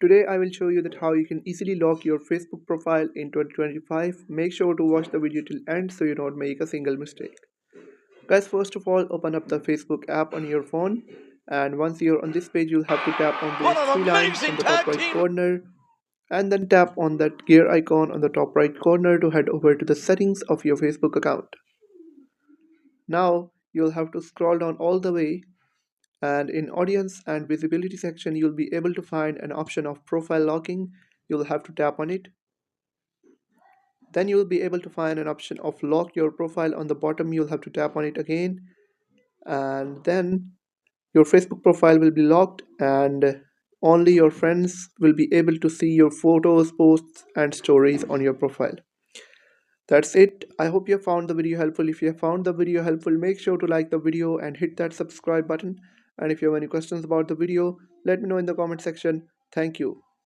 Today I will show you that how you can easily lock your Facebook profile in 2025. Make sure to watch the video till end so you don't make a single mistake. Guys, first of all, open up the Facebook app on your phone, and once you're on this page, you'll have to tap on What those an three lines amazing on the top tag right team! corner, and then tap on that gear icon on the top right corner to head over to the settings of your Facebook account. Now you'll have to scroll down all the way, and in audience and visibility section you'll be able to find an option of profile locking. You'll have to tap on it. Then you'll be able to find an option of lock your profile on the bottom. You'll have to tap on it again, and then your Facebook profile will be locked, and only your friends will be able to see your photos, posts and stories on your profile. That's it. I hope you have found the video helpful. If you have found the video helpful, make sure to like the video and hit that subscribe button. And if you have any questions about the video, let me know in the comment section. Thank you.